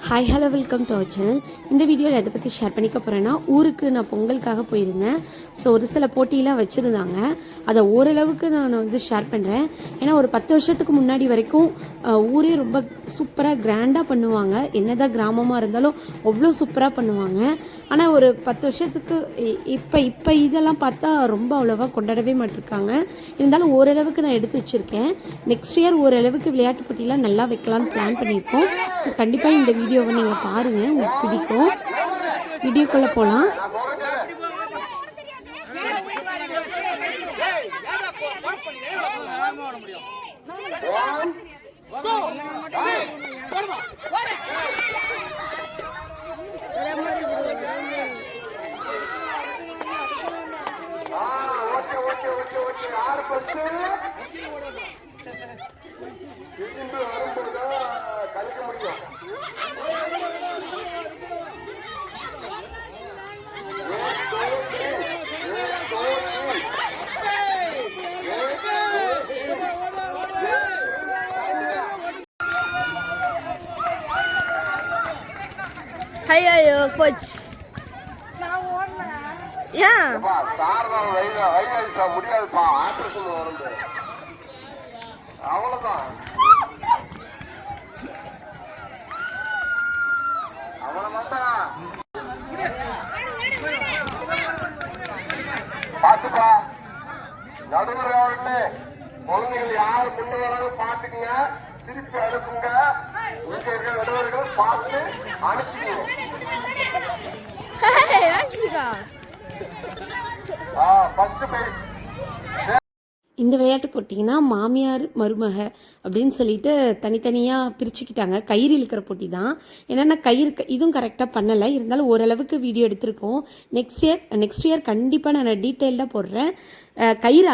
Hi hello welcome to our channel. இந்த வீடியோவில் எதை பற்றி ஷேர் பண்ணிக்க போகிறேன்னா, ஊருக்கு நான் பொங்கலுக்காக போயிருந்தேன். ஸோ ஒரு சில போட்டியெலாம் வச்சுருந்தாங்க. அதை ஓரளவுக்கு நான் வந்து ஷேர் பண்ணுறேன். ஏன்னா ஒரு 10 வருஷத்துக்கு முன்னாடி வரைக்கும் ஊரே ரொம்ப சூப்பராக கிராண்டாக பண்ணுவாங்க. என்னதான் கிராமமாக இருந்தாலும் அவ்வளோ சூப்பராக பண்ணுவாங்க. ஆனால் ஒரு 10 வருஷத்துக்கு இப்போ இதெல்லாம் பார்த்தா ரொம்ப அவ்வளோவா கொண்டாடவே மாட்டிருக்காங்க. இருந்தாலும் ஓரளவுக்கு நான் எடுத்து வச்சுருக்கேன். நெக்ஸ்ட் இயர் ஓரளவுக்கு விளையாட்டு போட்டியெலாம் நல்லா வைக்கலான்னு பிளான் பண்ணியிருக்கோம். ஸோ கண்டிப்பாக இந்த வீடியோவை நீங்கள் பாருங்கள், உங்களுக்கு பிடிக்கும். வீடியோக்குள்ளே போகலாம். ஐயோ போச்சு. ஏன் முடியாதுப்பா, ஆத்திரத்துல வருது. அவ்வளவுதான், அவளை மட்டும் பாத்துப்பா. நடுவர்களே, குழந்தைகள் யார் முன்ன வராது பாத்துக்குங்க, திருப்பி அனுப்புங்க. வீட்டில் இருக்கிற நடுவர்கள் பார்த்து அனுப்பிச்சுங்க. இந்த விளையாட்டு போட்டிங்கன்னா மாமியார் மருமக அப்படின்னு சொல்லிட்டு தனித்தனியாக பிரிச்சுக்கிட்டாங்க. கயிறு இழுக்கிற போட்டி தான். என்னென்னா இதுவும் கரெக்டாக பண்ணலை. இருந்தாலும் ஓரளவுக்கு வீடியோ எடுத்திருக்கோம். நெக்ஸ்ட் இயர் கண்டிப்பாக நான் டீட்டெயில்டாக போடுறேன். கயிறு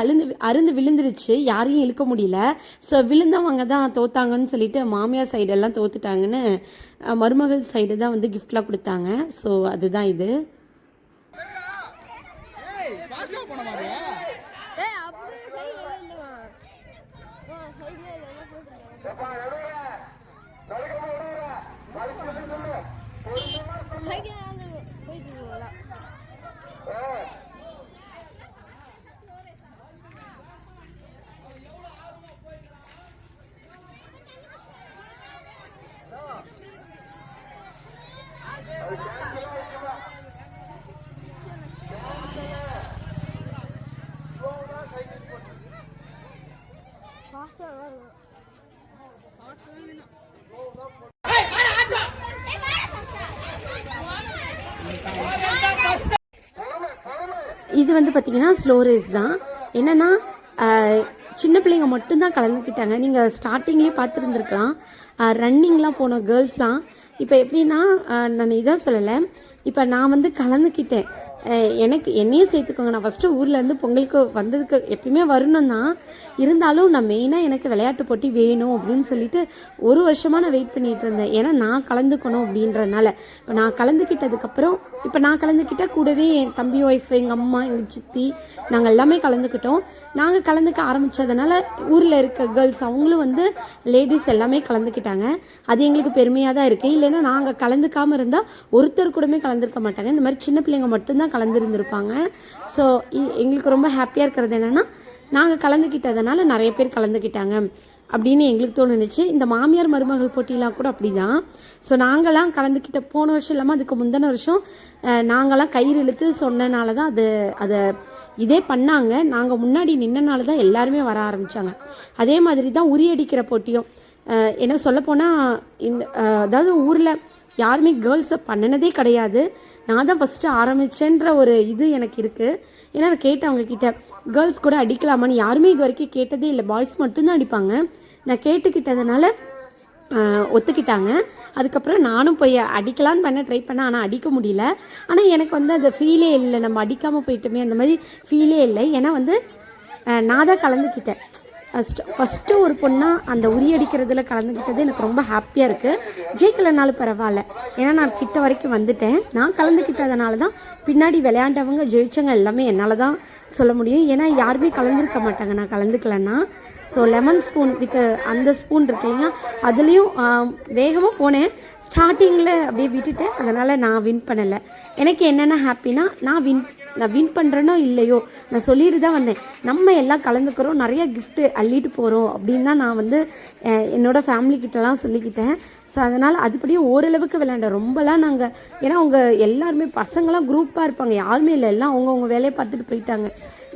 அருந்து விழுந்துருச்சு, யாரையும் இழுக்க முடியல. ஸோ விழுந்தவங்க தான் தோத்தாங்கன்னு சொல்லிட்டு மாமியார் சைடெல்லாம் தோத்துட்டாங்கன்னு மருமகள் சைடு தான் வந்து கிஃப்ட்லாம் கொடுத்தாங்க. ஸோ அதுதான் இது. இது வந்து பார்த்தீங்கன்னா ஸ்லோ ரேஸ் தான். என்னென்னா சின்ன பிள்ளைங்க மட்டும்தான் கலந்துக்கிட்டாங்க. நீங்கள் ஸ்டார்டிங்லேயே பார்த்துருந்துருக்கலாம். ரன்னிங்லாம் போன கேர்ள்ஸ்லாம். இப்போ எப்படின்னா நான் இதான் சொல்லலை, இப்போ நான் வந்து கலந்துக்கிட்டேன். என்னையும் சேர்த்துக்கோங்க. நான் ஃபஸ்ட்டு ஊர்லேருந்து பொங்கலுக்கு வந்ததுக்கு எப்பயுமே வரணும் தான். இருந்தாலும் நான் மெயினாக எனக்கு விளையாட்டு போட்டி வேணும் அப்படின்னு சொல்லிட்டு ஒரு வருஷமாக நான் வெயிட் பண்ணிகிட்டு இருந்தேன். ஏன்னா நான் கலந்துக்கணும் அப்படின்றதுனால. இப்போ நான் கலந்துக்கிட்டதுக்கப்புறம் நான் கலந்துக்கிட்ட கூடவே என் தம்பி ஒய்ஃப், எங்கள் அம்மா, எங்கள் சித்தி, நாங்கள் எல்லாமே கலந்துக்கிட்டோம். நாங்கள் கலந்துக்க ஆரம்பித்ததுனால ஊரில் இருக்க கேர்ள்ஸ் அவங்களும் வந்து லேடிஸ் எல்லாமே கலந்துக்கிட்டாங்க. அது எங்களுக்கு பெருமையாக தான் இருக்குது. இல்லைன்னா நாங்கள் கலந்துக்காமல் இருந்தால் ஒருத்தர் கூடமே கலந்துருக்க மாட்டாங்க. இந்த மாதிரி சின்ன பிள்ளைங்க மட்டும்தான் கலந்துருந்துருப்பாங்க. ஸோ எங்களுக்கு ரொம்ப ஹாப்பியாக இருக்கிறது என்னென்னா, நாங்கள் கலந்துக்கிட்டதுனால நிறைய பேர் கலந்துக்கிட்டாங்க அப்படின்னு எங்களுக்கு தோணுச்சு. இந்த மாமியார் மருமகள் போட்டிலாம் கூட அப்படி தான். ஸோ நாங்களாம் கலந்துக்கிட்ட போன வருஷம் இல்லாமல் அதுக்கு முந்தின வருஷம் நாங்களாம் கயிறு இழுத்து சொன்னனால தான் அதை இதே பண்ணாங்க. நாங்கள் முன்னாடி நின்னனால தான் எல்லாருமே வர ஆரம்பித்தாங்க. அதே மாதிரி தான் உரியடிக்கிற போட்டியும். என்ன சொல்லப்போனால் அதாவது ஊரில் யாருமே கேர்ள்ஸை பண்ணினதே கிடையாது. நான் தான் ஃபஸ்ட்டு ஆரம்பித்தேன்ற ஒரு இது எனக்கு இருக்குது. ஏன்னா நான் கேட்டேன் அவங்கக்கிட்ட, கேர்ள்ஸ் கூட அடிக்கலாமான்னு. யாருமே இது வரைக்கும் கேட்டதே இல்லை, பாய்ஸ் மட்டும்தான் அடிப்பாங்க. நான் கேட்டுக்கிட்டதுனால ஒத்துக்கிட்டாங்க. அதுக்கப்புறம் நானும் போய் அடிக்கலான்னு ட்ரை பண்ணேன். ஆனால் அடிக்க முடியல. ஆனால் எனக்கு வந்து அது ஃபீலே இல்லை, நம்ம அடிக்காமல் போயிட்டோமே அந்த மாதிரி ஃபீலே இல்லை. ஏன்னா வந்து நான் தான் கலந்துக்கிட்டேன். ஃபஸ்ட்டு ஒரு பொண்ணாக அந்த உரியடிக்கிறதுல கலந்துக்கிட்டது எனக்கு ரொம்ப ஹாப்பியாக இருக்குது. ஜெயிக்கலைனாலும் பரவாயில்ல, ஏன்னா நான் கிட்ட வரைக்கும் வந்துட்டேன். நான் கலந்துக்கிட்டதுனால தான் பின்னாடி விளையாண்டவங்க ஜெயிச்சவங்க எல்லாமே என்னால் தான் சொல்ல முடியும். ஏன்னா யாருமே கலந்துருக்க மாட்டாங்க நான் கலந்துக்கலன்னா. ஸோ லெமன் ஸ்பூன் வித் அந்த ஸ்பூன் இருக்கு இல்லையா, அதுலேயும் வேகமாக போனேன். ஸ்டார்டிங்கில் அப்படியே விட்டுட்டேன். அதனால் நான் வின் பண்ணலை. எனக்கு என்னென்ன ஹாப்பினா நான் வின் பண்ணுறேனோ இல்லையோ நான் சொல்லிட்டு தான் வந்தேன். நம்ம எல்லாம் கலந்துக்கிறோம், நிறைய கிஃப்ட்டு அள்ளிட்டு போகிறோம் அப்படின்னு தான் நான் வந்து என்னோடய ஃபேமிலிக்கிட்டலாம் சொல்லிக்கிட்டேன். ஸோ அதனால் அதுபடியே ஓரளவுக்கு விளையாண்டேன். ரொம்பலாம் நாங்கள், ஏன்னா அவங்க எல்லாருமே பசங்களாம் குரூப்பாக இருப்பாங்க, யாருமே இல்லை, எல்லாம் அவங்கவுங்க வேலையை பார்த்துட்டு போயிட்டாங்க.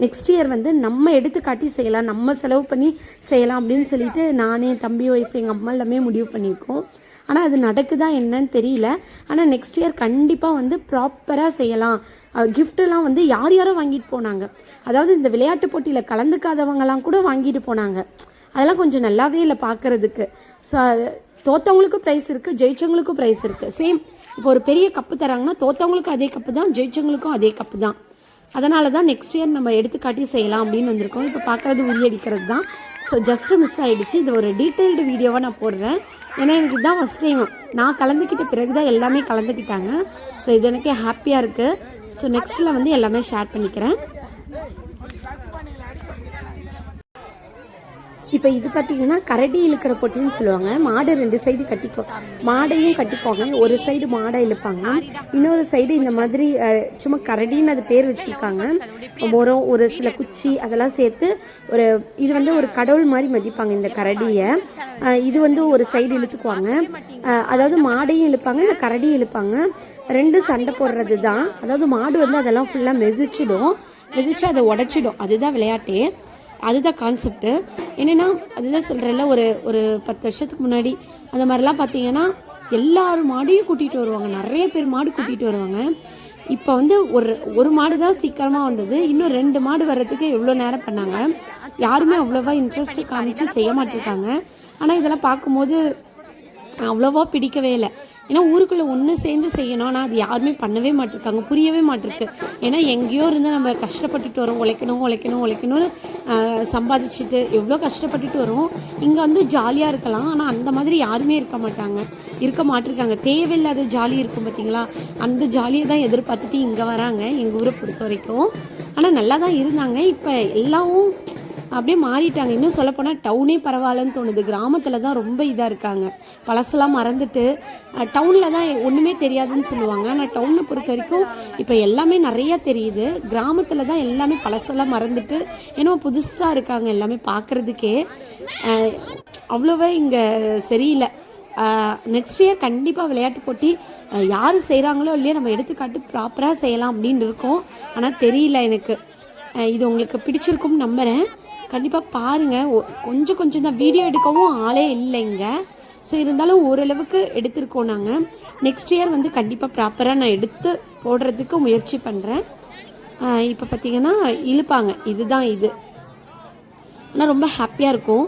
நெக்ஸ்ட் இயர் வந்து நம்ம எடுத்து காட்டி செய்யலாம், நம்ம செலவு பண்ணி செய்யலாம் அப்படின்னு சொல்லிட்டு நானே, தம்பி, ஒய்ஃப், எங்கள் அம்மா எல்லாமே முடிவு பண்ணியிருக்கோம். ஆனால் அது நடக்குதா என்னன்னு தெரியல. ஆனால் நெக்ஸ்ட் இயர் கண்டிப்பாக வந்து ப்ராப்பராக செய்யலாம். கிஃப்ட்டெல்லாம் வந்து யார் யாரோ வாங்கிட்டு போனாங்க. அதாவது இந்த விளையாட்டு போட்டியில் கலந்துக்காதவங்கலாம் கூட வாங்கிட்டு போனாங்க. அதெல்லாம் கொஞ்சம் நல்லாவே இல்லை பார்க்குறதுக்கு. ஸோ தோற்றவங்களுக்கும் ப்ரைஸ் இருக்குது, ஜெயிச்சவங்களுக்கும் ப்ரைஸ் இருக்குது. சேம் இப்போ ஒரு பெரிய கப்பு தராங்கன்னா தோற்றவங்களுக்கும் அதே கப்பு தான், ஜெயிச்சவங்களுக்கும் அதே கப்பு தான். அதனால தான் நெக்ஸ்ட் இயர் நம்ம எடுத்துக்காட்டி செய்யலாம் அப்படின்னு வந்திருக்கோம். இப்போ பார்க்குறது உரியடிக்கிறது தான். ஸோ ஜஸ்ட்டு மிஸ் ஆகிடுச்சு. இது ஒரு டீட்டெயில்டு வீடியோவாக நான் போடுறேன். ஏன்னா எனக்கு இதுதான் ஃபஸ்ட் டைம். நான் கலந்துக்கிட்ட பிறகு தான் எல்லாமே கலந்துக்கிட்டாங்க. ஸோ இது எனக்கு ஹாப்பியாக இருக்குது. ஸோ நெக்ஸ்ட்டில் வந்து எல்லாமே ஷேர் பண்ணிக்கிறேன். இப்போ இது பார்த்தீங்கன்னா கரடி இழுக்கிற போட்டின்னு சொல்லுவாங்க. மாடை 2 சைடு மாடையும் கட்டிக்கோங்க. ஒரு சைடு மாடை இழுப்பாங்க, இன்னொரு சைடு இந்த மாதிரி சும்மா கரடின்னு அது பேர் வச்சுருக்காங்க. ஒரு சில குச்சி அதெல்லாம் சேர்த்து இது வந்து ஒரு கடவுள் மாதிரி மதிப்பாங்க இந்த கரடியை. இது வந்து ஒரு சைடு இழுத்துக்குவாங்க. அதாவது மாடையும் இழுப்பாங்க, இந்த கரடியும் இழுப்பாங்க. 2 சண்டை போடுறது தான். அதாவது மாடு வந்து அதெல்லாம் ஃபுல்லாக மிதிச்சு அதை உடைச்சிடும். அதுதான் விளையாட்டே, அதுதான் கான்செப்ட்டு. என்னென்னா அதுதான் சொல்கிறேன்ல, ஒரு 10 வருஷத்துக்கு முன்னாடி அந்த மாதிரிலாம் பார்த்தீங்கன்னா எல்லாரும் மாடையும் கூட்டிகிட்டு வருவாங்க, நிறைய பேர் மாடு கூட்டிகிட்டு வருவாங்க. இப்போ வந்து ஒரு மாடு தான் சீக்கிரமாக வந்தது. இன்னும் 2 மாடு வர்றதுக்கு எவ்வளோ நேரம் பண்ணாங்க. யாருமே அவ்வளோவா இன்ட்ரெஸ்ட்டு காமிச்சு செய்ய மாட்டிருக்காங்க. ஆனால் இதெல்லாம் பார்க்கும்போது அவ்வளோவா பிடிக்கவே இல்லை. ஏன்னா ஊருக்குள்ளே ஒன்று சேர்ந்து செய்யணும், ஆனால் அது யாருமே பண்ணவே மாட்டிருக்காங்க, புரியவே மாட்டிருக்கு. ஏன்னா எங்கேயோ இருந்து நம்ம கஷ்டப்பட்டுட்டு வரோம், உழைக்கணும்னு சம்பாதிச்சுட்டு எவ்வளோ கஷ்டப்பட்டுட்டு வரோம். இங்கே வந்து ஜாலியாக இருக்கலாம், ஆனால் அந்த மாதிரி யாருமே இருக்க மாட்டிருக்காங்க. தேவையில்லாத ஜாலி இருக்கும் பார்த்தீங்களா, அந்த ஜாலியை தான் எதிர்பார்த்துட்டு இங்கே வராங்க எங்கள் ஊரை பொறுத்த வரைக்கும். ஆனால் நல்லா தான் இருந்தாங்க. இப்போ எல்லாவும் அப்படியே மாறிட்டாங்க. இன்னும் சொல்லப்போனால் டவுனே பரவாயில்லன்னு தோணுது. கிராமத்தில் தான் ரொம்ப இதாக இருக்காங்க. பழசெல்லாம் மறந்துட்டு டவுனில் தான் ஒன்றுமே தெரியாதுன்னு சொல்லுவாங்க. ஆனால் டவுனை பொறுத்த வரைக்கும் இப்போ எல்லாமே நிறையா தெரியுது. கிராமத்தில் தான் எல்லாமே பழசெல்லாம் மறந்துட்டு ஏன்னா புதுசாக இருக்காங்க எல்லாமே பார்க்குறதுக்கே. அவ்வளோவா இங்கே சரியில்லை. நெக்ஸ்ட் இயர் கண்டிப்பாக விளையாட்டு போட்டி யார் செய்கிறாங்களோ இல்லையோ நம்ம எடுத்துக்காட்டு ப்ராப்பராக செய்யலாம் அப்படின்னு இருக்கோம். ஆனால் தெரியல எனக்கு. இது உங்களுக்கு பிடிச்சிருக்கும்னு நம்புகிறேன். கண்டிப்பாக பாருங்கள். கொஞ்சம் தான் வீடியோ எடுக்கவும் ஆளே இல்லைங்க. ஸோ இருந்தாலும் ஓரளவுக்கு எடுத்திருக்கோம் நாங்கள். நெக்ஸ்ட் இயர் வந்து கண்டிப்பாக ப்ராப்பராக நான் எடுத்து போடுறதுக்கு முயற்சி பண்ணுறேன். இப்போ பார்த்திங்கன்னா இழுப்பாங்க, இதுதான் இது. ஆனால் ரொம்ப ஹாப்பியாக இருக்கும்.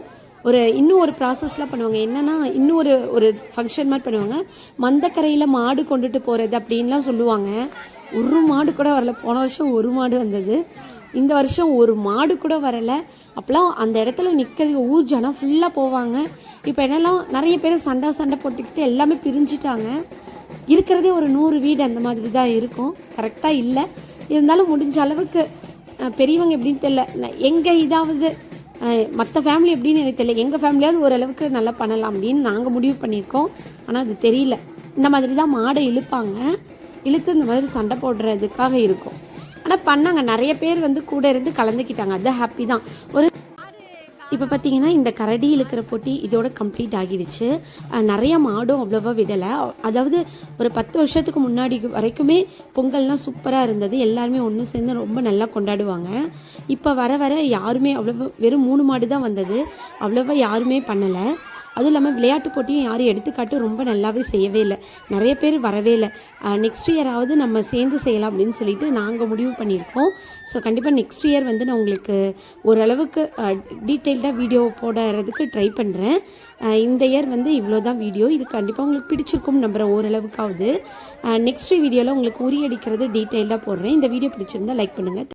இன்னும் ஒரு ப்ராசஸ்லாம் பண்ணுவாங்க. என்னென்னா இன்னும் ஒரு ஃபங்க்ஷன் மாதிரி பண்ணுவாங்க. மந்தக்கரையில் மாடு கொண்டுட்டு போகிறது அப்படின்லாம் சொல்லுவாங்க. ஒரு மாடு கூட வரல. போன வருஷம் ஒரு மாடு வந்தது, இந்த வருஷம் ஒரு மாடு கூட வரலை. அப்போலாம் அந்த இடத்துல நிற்கிறது ஊர் ஜனம் ஃபுல்லாக போவாங்க. இப்போ என்னெல்லாம் நிறைய பேர் சண்டை போட்டுக்கிட்டு எல்லாமே பிரிஞ்சுட்டாங்க. இருக்கிறதே ஒரு 100 வீடு அந்த மாதிரி தான் இருக்கும். கரெக்டாக இல்லை, இருந்தாலும் முடிஞ்ச அளவுக்கு பெரியவங்க எப்படின்னு தெரியல, எங்கள் இதாவது மற்ற ஃபேமிலி எப்படின்னு எனக்கு தெரியல, எங்கள் ஃபேமிலியாவது ஓரளவுக்கு நல்லா பண்ணலாம் அப்படின்னு நாங்கள் முடிவு பண்ணியிருக்கோம். ஆனால் அது தெரியல. இந்த மாதிரி தான் மாடை இழுத்து இந்த மாதிரி சண்டை போடுறதுக்காக இருக்கும். ஆனால் பண்ணாங்க, நிறைய பேர் வந்து கூட இருந்து கலந்துக்கிட்டாங்க. அது ஹாப்பி தான். இப்போ பார்த்தீங்கன்னா இந்த கரடி இழுக்கிற போட்டி இதோட கம்ப்ளீட் ஆகிடுச்சு. நிறைய மாடும் அவ்வளோவா விடலை. அதாவது ஒரு 10 வருஷத்துக்கு முன்னாடி வரைக்குமே பொங்கல்னால் சூப்பராக இருந்தது. எல்லாருமே ஒன்று சேர்ந்து ரொம்ப நல்லா கொண்டாடுவாங்க. இப்போ வர யாருமே அவ்வளோவா, வெறும் 3 மாடு தான் வந்தது. அவ்வளோவா யாருமே பண்ணலை. அதுவும் இல்லாமல் விளையாட்டு போட்டியும் யாரும் எடுத்துக்காட்டு ரொம்ப நல்லாவே செய்யவே இல்லை, நிறைய பேர் வரவே இல்லை. நெக்ஸ்ட் இயராவது நம்ம சேர்ந்து செய்யலாம் அப்படின்னு சொல்லிட்டு நாங்கள் முடிவு பண்ணியிருக்கோம். ஸோ கண்டிப்பாக நெக்ஸ்ட் இயர் வந்து நான் உங்களுக்கு ஓரளவுக்கு டீட்டெயில்டாக வீடியோ போடுறதுக்கு ட்ரை பண்ணுறேன். இந்த இயர் வந்து இவ்வளோ தான் வீடியோ. இது கண்டிப்பாக உங்களுக்கு பிடிச்சிருக்கும் நம்புகிறேன் ஓரளவுக்காவது. நெக்ஸ்ட் வீடியோவில் உங்களுக்கு உரியடிக்கிறது டீட்டெயில்டாக போடுறேன். இந்த வீடியோ பிடிச்சிருந்தால் லைக் பண்ணுங்கள்.